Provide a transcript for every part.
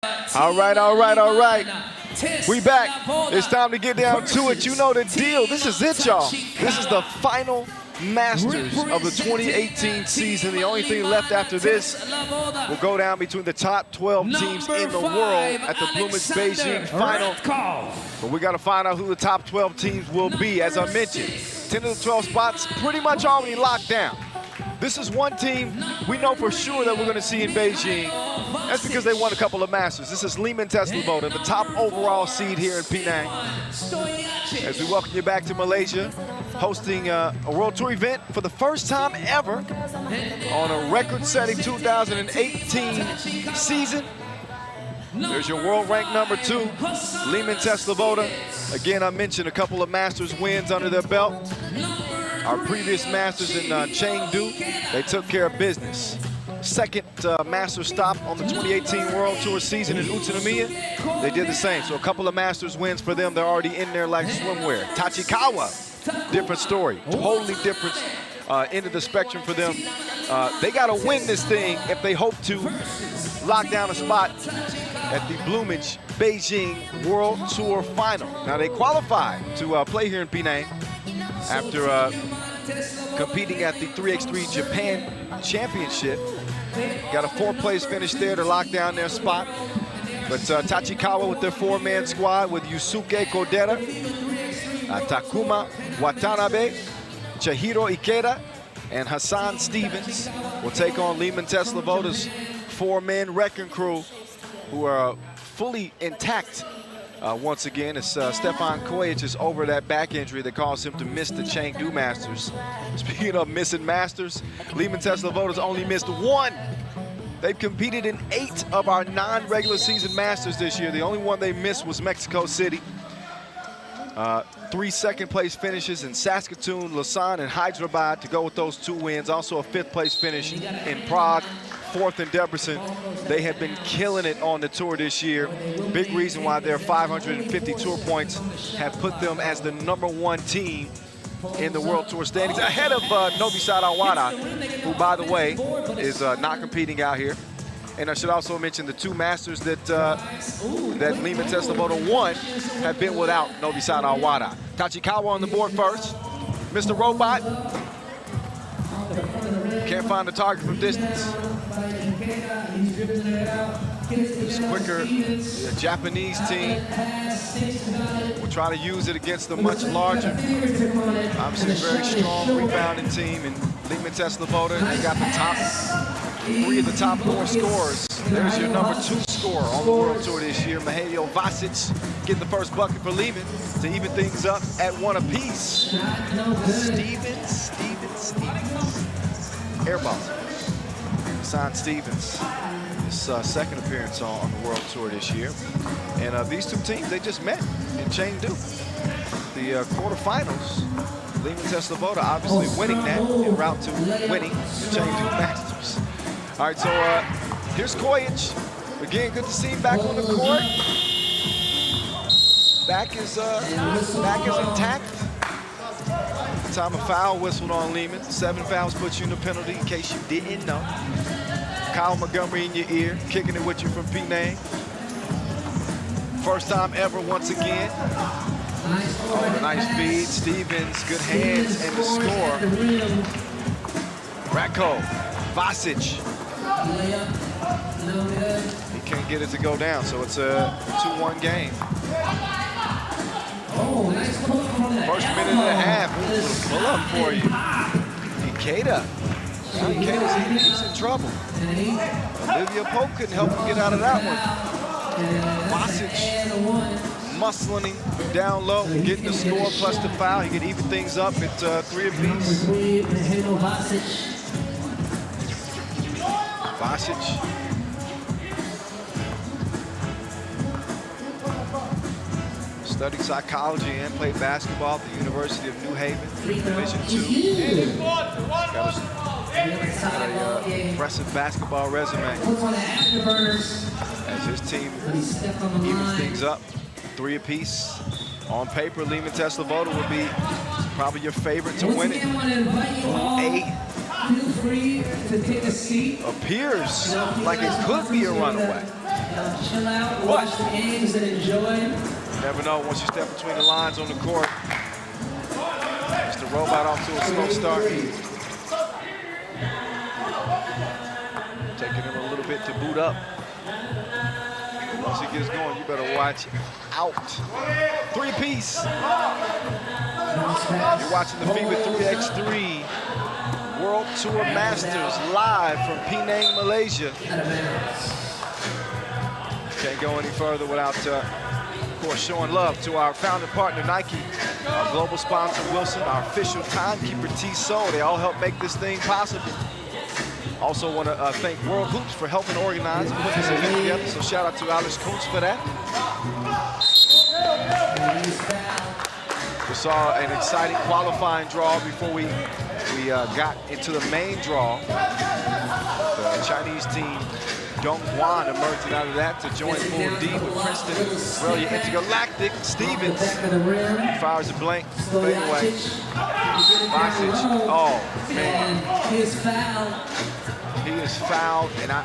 All right. We back. It's time to get down to it. You know the deal. This is it, y'all. This is the final Masters of the 2018 season. The only thing left after this will go down between the top 12 teams in the world at the Bloomage Beijing final. But we got to find out who the top 12 teams will be. As I mentioned, 10 of the 12 spots pretty much already locked down. This is one team we know for sure that we're going to see in Beijing. That's because they won a couple of Masters. This is Liman and Tachikawa, the top overall seed here in Penang. As we welcome you back to Malaysia, hosting a World Tour event for the first time ever on a record-setting 2018 season. There's your world rank number 2, Liman and Tachikawa. Again, I mentioned a couple of Masters wins under their belt. Our previous Masters in Chengdu, they took care of business. Second Masters stop on the 2018 World Tour season in Utsunomiya, they did the same. So a couple of Masters wins for them. They're already in there like swimwear. Tachikawa, different story, totally different end of the spectrum for them. They got to win this thing if they hope to lock down a spot at the Bloomage Beijing World Tour Final. Now they qualified to play here in Penang after competing at the 3x3 Japan Championship. Got a 4th place finish there to lock down their spot. But Tachikawa with their 4-man squad with Yusuke Kodera, Takuma Watanabe, Chihiro Ikeda, and Hassan Stevens will take on Liman and Tachikawa's 4-man wrecking crew, who are fully intact once again, as Stefan Kojic is over that back injury that caused him to miss the Chengdu Masters. Speaking of missing Masters, Liman and Tachikawa's only missed 1. They've competed in 8 of our non-regular season Masters this year. The only one they missed was Mexico City. 3 second-place finishes in Saskatoon, Lausanne, and Hyderabad to go with those 2 wins. Also a 5th-place finish in Prague. 4th in Debrecen. They have been killing it on the tour this year. Big reason why their 550 tour points have put them as the #1 team in the World Tour standings, ahead of Nobisat Awada, who, by the way, is not competing out here. And I should also mention the 2 Masters that Liman and Tachikawa won have been without Nobisat Awada. Tachikawa on the board first. Mr. Robot can't find the target from distance. It's quicker. The Japanese team will try to use it against the much larger, obviously very strong rebounding team. And Liman and Tachikawa, they got the top 3 of the top 4 scorers. There's your #2 scorer on the World Tour this year, Mihailo Vasic, getting the first bucket for Liman to even things up at 1 apiece. Stevens. Airball. Hassan Stevens, his second appearance on the World Tour this year. And these 2 teams, they just met in Chengdu. The quarterfinals, Liman and Tachikawa obviously winning that en route to winning the Chengdu Masters. All right, so here's Kojic. Again, good to see him back on the court. Back is intact. Time a foul whistled on Liman. 7 fouls put you in a penalty, in case you didn't know. Kyle Montgomery in your ear, kicking it with you from Penang. First time ever once again. Oh, nice feed. Stevens, good hands, and the score. Ratko, Vasic. He can't get it to go down, so it's a 2-1 game. First minute and a half, pull up for you. Ikeda. He's in trouble. Olivia Pope couldn't help him get out of that one. Vasic muscling him down low, getting the score plus the foul. He could even things up at 3 apiece. Vasic. Studied psychology and played basketball at the University of New Haven, Division II. Got an impressive basketball resume. As his team evens things up, 3 apiece. On paper, Liman and Tachikawa would be probably your favorite to win it. Appears like it could be a runaway. Chill out, watch the games and enjoy. You never know once you step between the lines on the court. Mr. Robot off to a slow start. Taking him a little bit to boot up. Once he gets going, you better watch out. Three-piece. You're watching the FIBA 3x3 World Tour Masters live from Penang, Malaysia. Can't go any further without, of course, showing love to our founding partner, Nike, our global sponsor, Wilson, our official timekeeper, T-Soul. They all help make this thing possible. Also want to thank World Hoops for helping organize and put this event together. So shout out to Alex Kuntz for that. We saw an exciting qualifying draw before we got into the main draw. The Chinese team, Dongguan, emerging out of that to join Pool D with Princeton, Aurelia Intergalactic. Stevens fires a blank. But anyway, Vasic, oh man. He is fouled, and I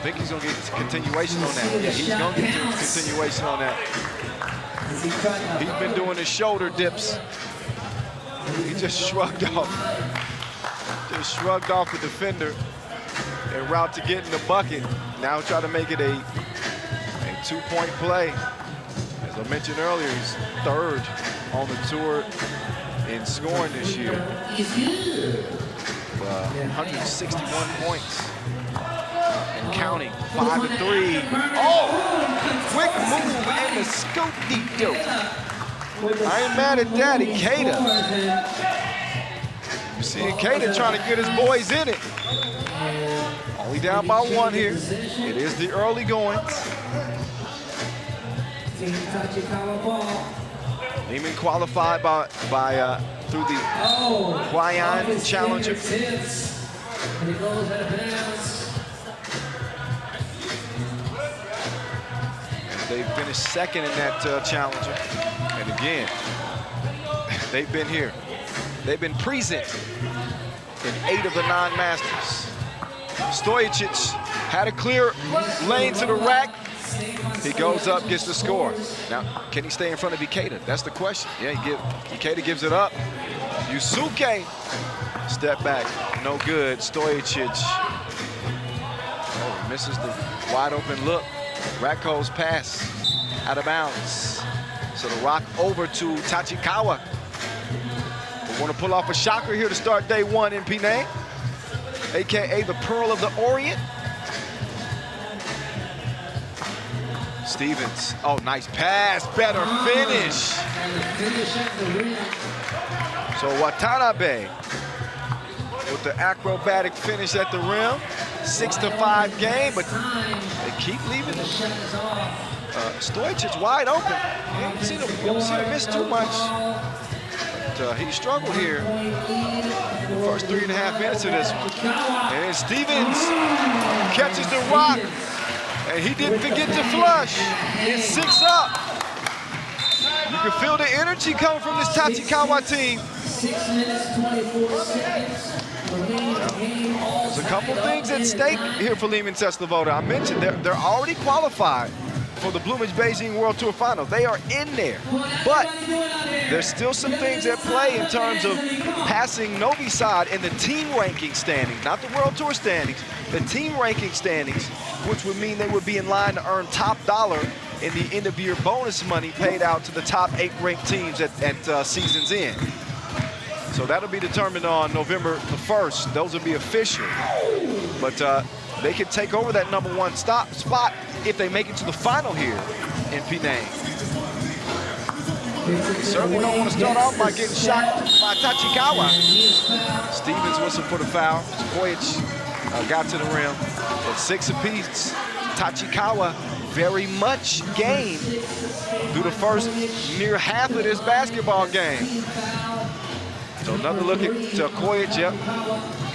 think he's going to get continuation on that. Yeah, he's going to get continuation on that. He's been doing his shoulder dips. He just shrugged off. Just shrugged off the defender en route to getting the bucket. Now try to make it a two-point play. As I mentioned earlier, he's third on the tour in scoring this year. 161 points and counting. 5-3. Oh, quick move and the scoop deep. I ain't mad at that. Ikeda. You see Ikeda trying to get his boys in it. Only down by one here. It is the early goings. Liman qualified through the Hawaiian Challenger. And they finished second in that Challenger. And again, they've been here. They've been present in 8 of the 9 Masters. Stojacic had a clear lane to the rack. He goes up, gets the score. Now, can he stay in front of Ikeda? That's the question. Yeah, Ikeda gives it up. Yusuke, step back, no good. Stojacic, misses the wide open look. Ratko's pass, out of bounds. So the rock over to Tachikawa. We want to pull off a shocker here to start day 1 in Penang, AKA the Pearl of the Orient. Stevens, oh, nice pass, better finish. So Watanabe with the acrobatic finish at the rim. 6-5 game, but they keep leaving it. Stojacic wide open. You haven't seen him miss too much. But he struggled here the first 3.5 minutes of this one. And then Stevens catches the rock. And he didn't forget to flush. It's 6 up. You can feel the energy coming from this Tachikawa team. 6 minutes, 24 seconds. There's a couple things at stake here for Liman Tachikawa. I mentioned they're already qualified for the Bloomage Beijing World Tour Final. They are in there. But there's still some things at play in terms of passing Novi Sad in the team ranking standings, not the World Tour standings, the team ranking standings, which would mean they would be in line to earn top dollar in the end of year bonus money paid out to the top 8 ranked teams at season's end. So that'll be determined on November the 1st. Those will be official. But they could take over that #1 spot if they make it to the final here in Penang. They certainly don't want to start off by getting shocked by Tachikawa. Stevens whistled for the foul. Kojic got to the rim. At 6 apiece, Tachikawa very much gained through the first near half of this basketball game. So another look at Kojic, yep.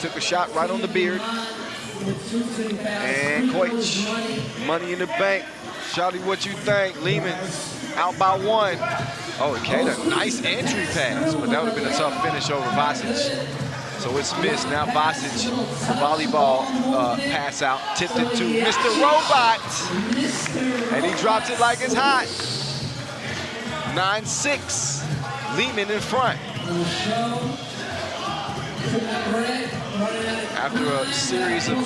Took a shot right on the beard. And Kojic, money in the bank. Shawty, what you think? Liman out by 1. Oh, Ikeda, nice entry pass, but that would have been a tough finish over Vasic. So it's missed. Now Vasic, volleyball pass out, tipped it to Mr. Robot. And he drops it like it's hot. 9-6, Liman in front. After a series of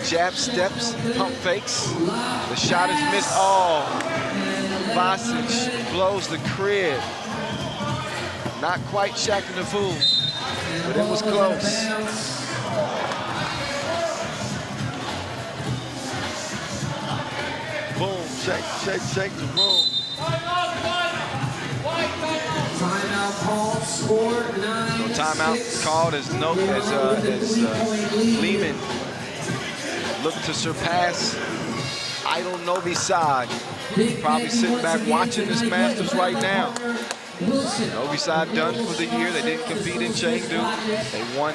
jab steps, pump fakes, the shot is missed. Oh, Vasic blows the crib. Not quite shacking the fool, but it was close. Boom, shake, shake, shake the room. Timeout called, score 9. Timeout called as Liman looked to surpass idol Novi Sad. Probably sitting back watching this Masters right now. Novi Sad done for the year. They didn't compete in Chengdu. They won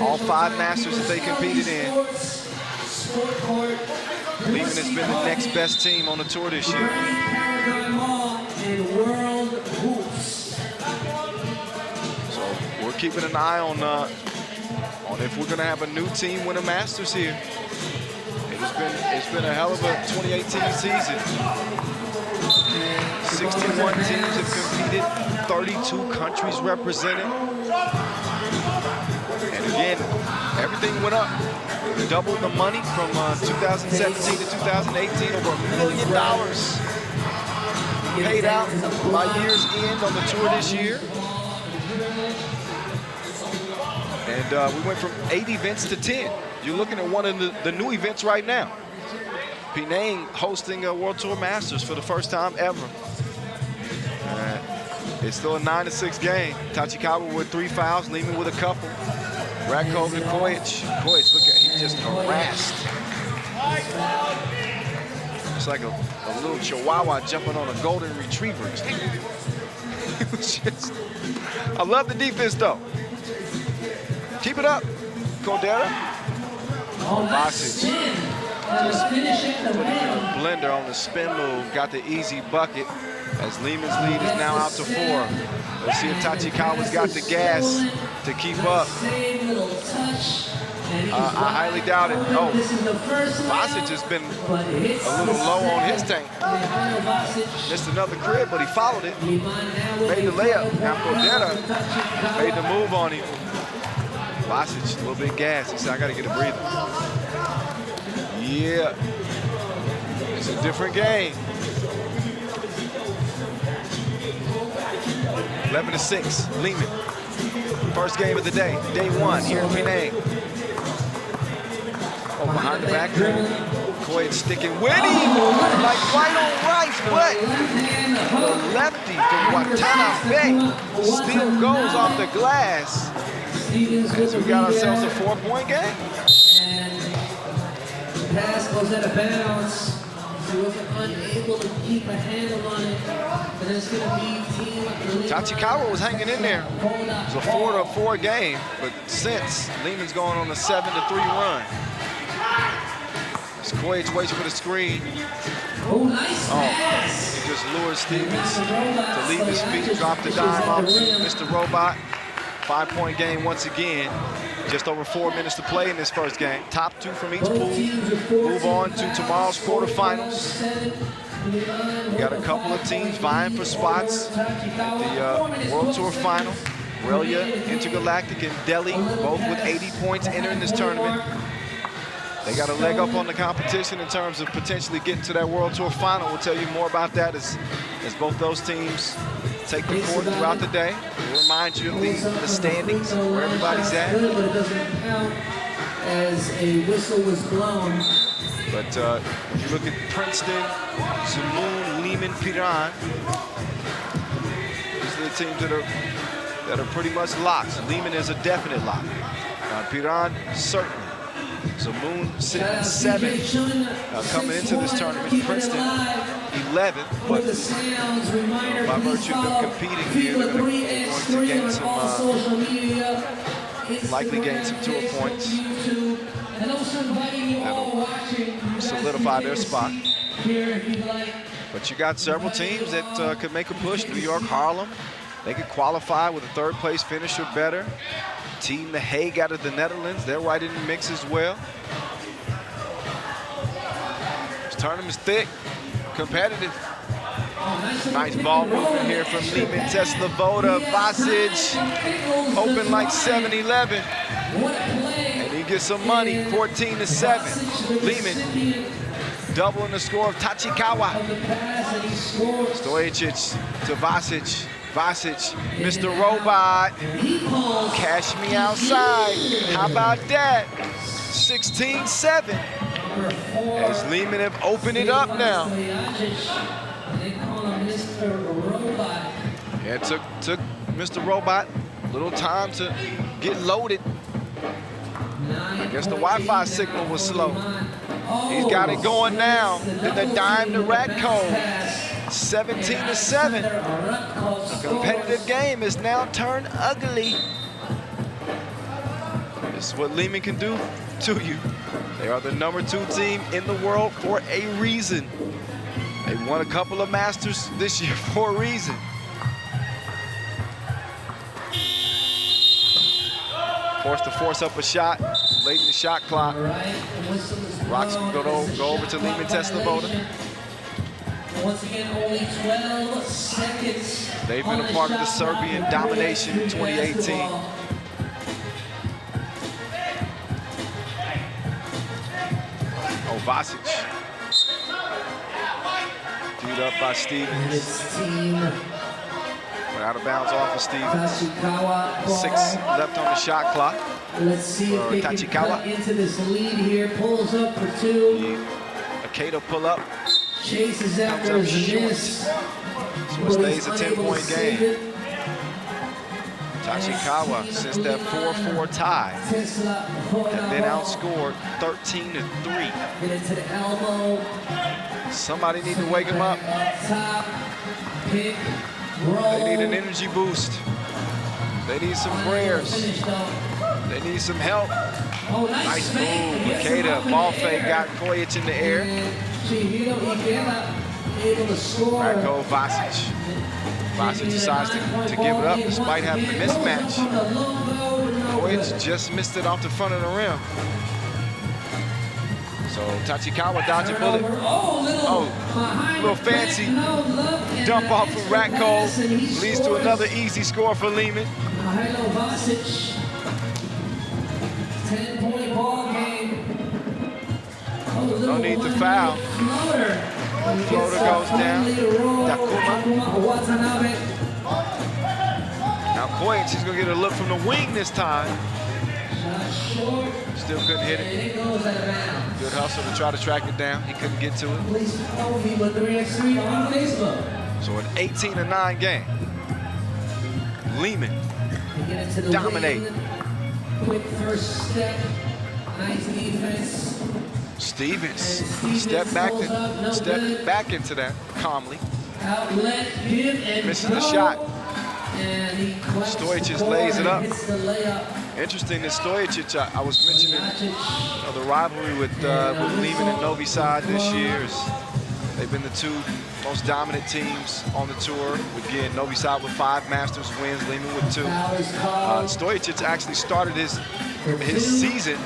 all 5 Masters that they competed in. Liman has been the next best team on the tour this year. So we're keeping an eye on if we're going to have a new team win a Masters here. It's been a hell of a 2018 season. 61 teams have competed, 32 countries represented. And again, everything went up. We doubled the money from 2017 to 2018, over $1 million paid out by year's end on the tour this year. And we went from 8 events to 10. You're looking at one of the new events right now. Penang hosting a World Tour Masters for the first time ever. It's still a 9-6 game. Tachikawa with 3 fouls, Liman with a couple. Rakov and Kojic. Kojic, look at, he just harassed. It's like a little chihuahua jumping on a golden retriever. It was just, I love the defense though. Keep it up, Cordera. Vasic just put a blender on the spin move, got the easy bucket as Liman's lead is now out to 4. Let's see if Tachikawa's got the gas to keep up. I highly doubt it. Oh, Vasic has been a little low on his tank. Missed another crib, but he followed it. Made the layup. Now Cordera made the move on him. Vasic, a little bit gas. He said, I got to get a breather. Yeah. It's a different game. 11-6, Liman. First game of the day, day 1 here in Penang. Oh, behind the back. Kojic sticking with him, like white on rice, but the lefty from Watanabe still goes off the glass. As we got ourselves a 4-point game. And the pass goes out of bounds. He wasn't unable to keep a handle on it. But it's going to be team. Tachikawa was hanging in there. It was a 4-4 game, but since Liman's going on a 7-3 run. As Kojic waits for the screen. Oh, nice pass. He just lures Stevens to leave his feet, drop the dime off Mr. Robot. 5-point game once again. Just over 4 minutes to play in this first game. Top 2 from each pool. Move on to tomorrow's quarterfinals. We got a couple of teams vying for spots at the World Tour Final. Aurelia, Intergalactic, and Delhi, both with 80 points entering this tournament. They got a leg up on the competition in terms of potentially getting to that World Tour Final. We'll tell you more about that as both those teams take the court throughout the day. We'll remind you of the standings, where everybody's at. But it doesn't count as a whistle was blown. But if you look at Princeton, Zamoon, Liman, Piran, these are the teams that are pretty much locks. Liman is a definite lock. Piran, certainly. Zamoon sitting at 7 coming into this tournament. Princeton 11th, but by virtue of them competing here, they're going to gain some, likely gain some tour points. That'll solidify their spot. But you got several teams that could make a push. New York, Harlem, they could qualify with a 3rd place finish or better. Team The Hague out of the Netherlands, they're right in the mix as well. This tournament's thick, competitive. Nice ball movement here from Liman, Tachikawa, Vasic, open like 7-11. And he gets some money, 14-7. Liman doubling the score of Tachikawa. Stojacic to Vasic. Vasic, Mr. Robot, cash me outside. How about that? 16-7. As Liman have opened it up now. Yeah, it took Mr. Robot a little time to get loaded. I guess the Wi-Fi signal was slow. He's got it going now. Then the dime to Ratko. 17-7. The competitive game is now turned ugly. This is what Liman can do to you. They are the #2 team in the world for a reason. They won a couple of Masters this year for a reason. Forced to force up a shot late in the shot clock. Rocks go over to Liman Tachikawa. Once again, only 12 seconds. They've been a part of the Serbian domination in 2018. Oh, Vasic. Beat up by Stevens. Went out of bounds off of Stevens. 6 left on the shot clock. Let's see if they can cut into this lead here. Pulls up for 2. A Cato pull up. Chases after his miss. So it stays a 10-point game. Tachikawa, since that 4-4 tie, have been outscored 13-3. Get into the elbow. Somebody need to wake him up. Top, pick, roll. They need an energy boost. They need some prayers. They need some help. Nice move. Makeda, ball fake, got Kojic in the air. Ratko, Vasic. Vasic decides to give it up despite having a mismatch. Kojic just missed it off the front of the rim. So Tachikawa dodging bullet. Oh, little fancy dump off from Ratko. Leads to another easy score for Liman. 10-point ball game. No need to foul. Floater goes down. Now Kojic, he's gonna get a look from the wing this time. Still couldn't hit it. Good hustle to try to track it down. He couldn't get to it. FIBA 3x3 on Facebook. So an 18-9 game. Liman dominating. Quick first step. Nice defense. Stevens step back into that calmly. Outlet, give and misses go. the shot. And he Stojacic lays it up. hits the layup. Interesting that Stojacic, I was mentioning the rivalry with Liman and Novi Sad this year. They've been the 2 most dominant teams on the tour. Again, Novi Sad with 5 Masters wins, Liman with 2. Stojacic actually started his season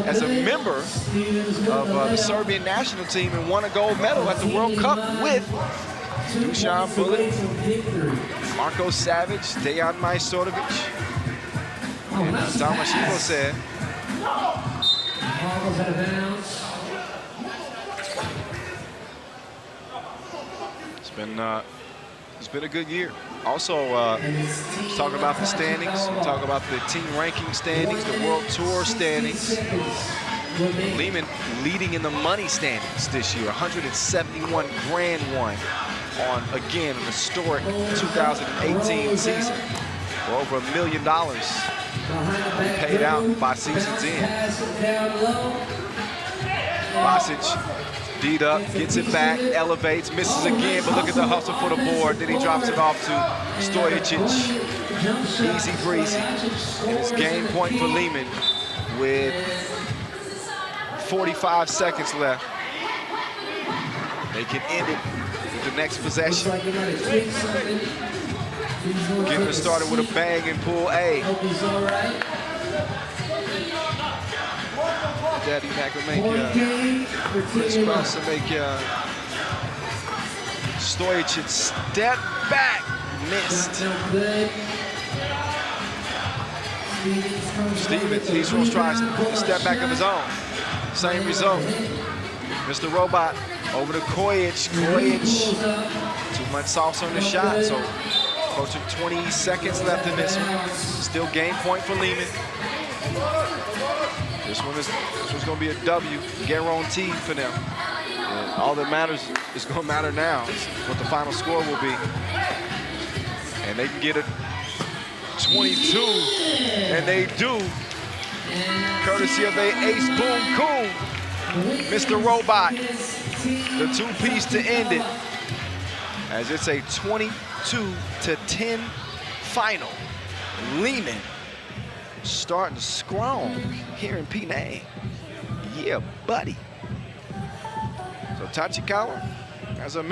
as a member of the Serbian national team and won a gold medal at the World Cup with Dusan Bulic, Marko Savic, Dejan Majstorovic. And Tomas Ivo said, it's been a good year. Also, talking about the standings, we talk about the team ranking standings, the World Tour standings. Liman leading in the money standings this year, 171 grand won on, again, an historic 2018 season. For over $1 million paid out by season's end. Vasic, D'd up, gets it back, elevates, misses again, but look at the hustle for the board. Then he drops it off to Stojacic. Easy breezy. And it's game point for Liman with 45 seconds left. They can end it with the next possession. Getting it started with a bang in pool A. Daddy Mac will make Point game for Chris Team Cross will make Stojic step back. Missed. No good. Stevens, he's going to try a step back of his own. Same result. Mr. Robot over to Kojic. Kojic, 2 months sauce on the shot, so approaching 20 seconds left in this one. Still game point for Liman. This one's going to be a W, guaranteed for them. And all that matters is going to matter now, what the final score will be. And they can get it 22, and they do, courtesy of a ace boom cool. Mr. Robot, the two-piece to end it, as it's a 22-10 final. Liman starting strong here in Penang. Yeah, buddy. So Tachikawa, as I mentioned,